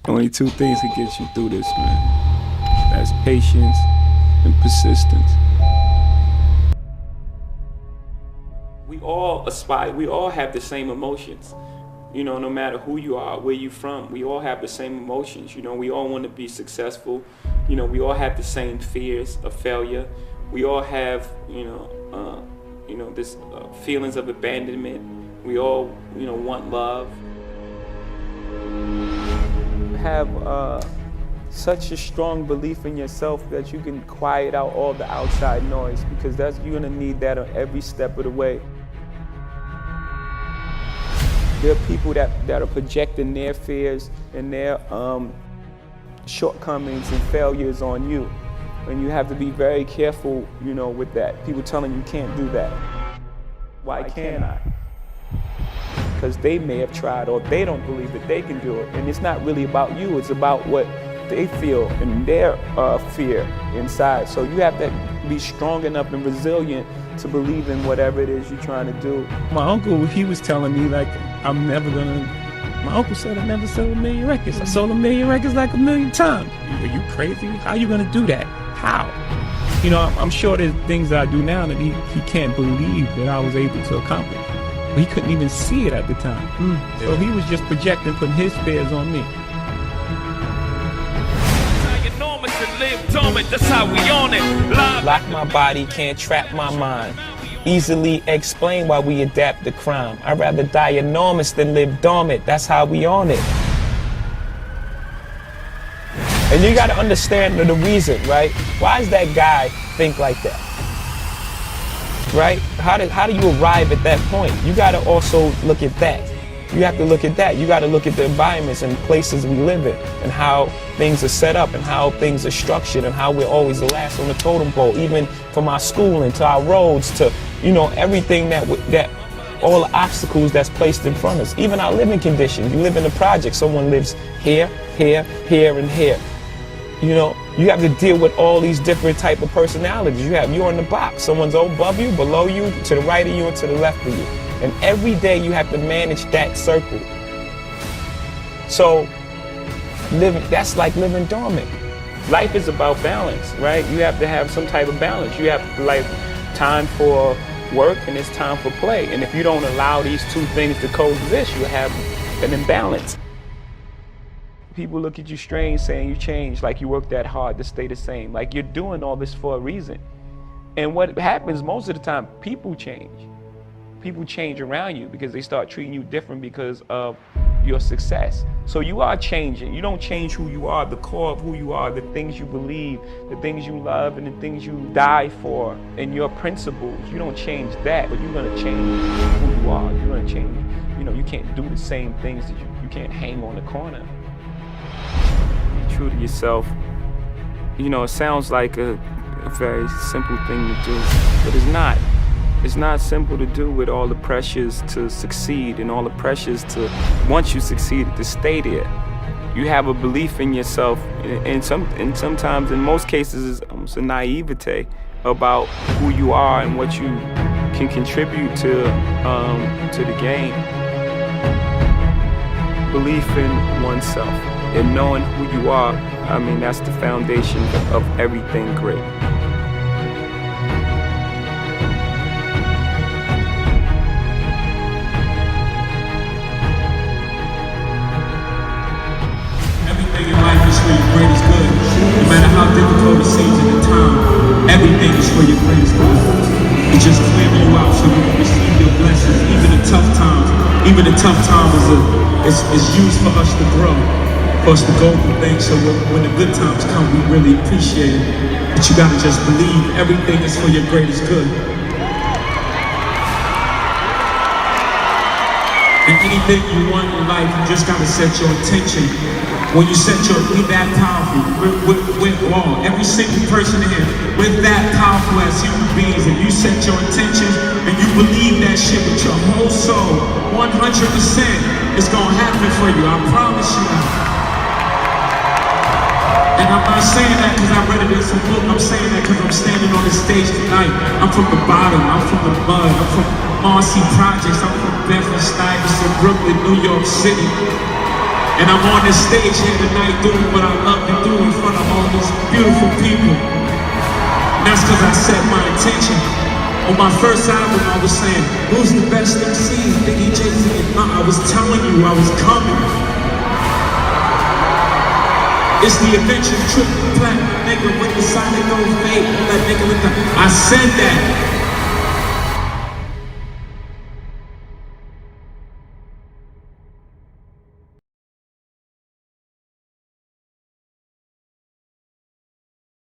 Only two things can get you through this, man. That's patience and persistence. We all aspire, we all have the same emotions. You know, no matter who you are, where you from, we all have the same emotions. You know, we all want to be successful. You know, we all have the same fears of failure. We all have, this feelings of abandonment. We all, want love. Have such a strong belief in yourself that you can quiet out all the outside noise, because you're gonna need that on every step of the way. There are people that are projecting their fears and their shortcomings and failures on you. And you have to be very careful, with that. People telling you can't do that. Why can't I? Because they may have tried, or they don't believe that they can do it. And it's not really about you, it's about what they feel and their fear inside. So you have to be strong enough and resilient to believe in whatever it is you're trying to do. My uncle, he was telling me my uncle said I never sold 1 million records. I sold 1 million records like 1 million times. Are you crazy? How are you gonna do that? How? I'm sure there's things that I do now that he can't believe that I was able to accomplish. But he couldn't even see it at the time. So he was just projecting, putting his fears on me. That's how we on it. Lock my body, can't trap my mind. Easily explain why we adapt to crime. I'd rather die enormous than live dormant. That's how we on it. And you gotta understand the reason, right? Why does that guy think like that? Right? How do you arrive at that point? You gotta also look at that. You have to look at that. You gotta look at the environments and places we live in, and how things are set up, and how things are structured, and how we're always the last on the totem pole, even from our schooling to our roads to, everything that all the obstacles that's placed in front of us. Even our living conditions. You live in a project, someone lives here, here, here, and here. You have to deal with all these different type of personalities. You're in the box. Someone's above you, below you, to the right of you, and to the left of you. And every day you have to manage that circle. So that's like living dormant. Life is about balance, right? You have to have some type of balance. You have time for work and it's time for play. And if you don't allow these two things to coexist, you have an imbalance. People look at you strange saying you changed, like you work that hard to stay the same, like you're doing all this for a reason. And what happens most of the time, people change. People change around you because they start treating you different because of your success. So you are changing. You don't change who you are, the core of who you are, the things you believe, the things you love, and the things you die for, and your principles. You don't change that, but you're gonna change who you are. You're gonna change, you can't do the same things that you can't hang on the corner. Be true to yourself. It sounds like a very simple thing to do, but it's not. It's not simple to do with all the pressures to succeed and all the pressures to, once you succeed, to stay there. You have a belief in yourself, and sometimes, in most cases, it's almost a naivete about who you are and what you can contribute to the game. Belief in oneself and knowing who you are, that's the foundation of everything great. Everything in life is for your greatest good. No matter how difficult it seems at the time, everything is for your greatest good. It's just clearing you out so you can receive your blessings, even in tough times. Even in tough times is used for us to grow, for us to go through things. So when the good times come, we really appreciate it. But you gotta just believe everything is for your greatest good. And anything you want in life, you just gotta set your intention. When you set we're that powerful. We're all, every single person in here, we're that powerful as human beings. If you set your intentions and you believe that shit with your whole soul, 100%, it's gonna happen for you. I promise you. And I'm not saying that because I read it in some book. I'm saying that because I'm standing on this stage tonight. I'm from the bottom. I'm from the mud. I'm from Marcy Projects. I'm from Bedford-Stuyvesant, Brooklyn, New York City. And I'm on this stage here tonight doing what I love to do in front of all these beautiful people. And that's because I set my intention. On my first album, I was saying, who's the best MC? Biggie, Jay-Z, and I was telling you I was coming. It's the adventure trip, platinum nigga with the sonic no fade. That nigga with the, I said that.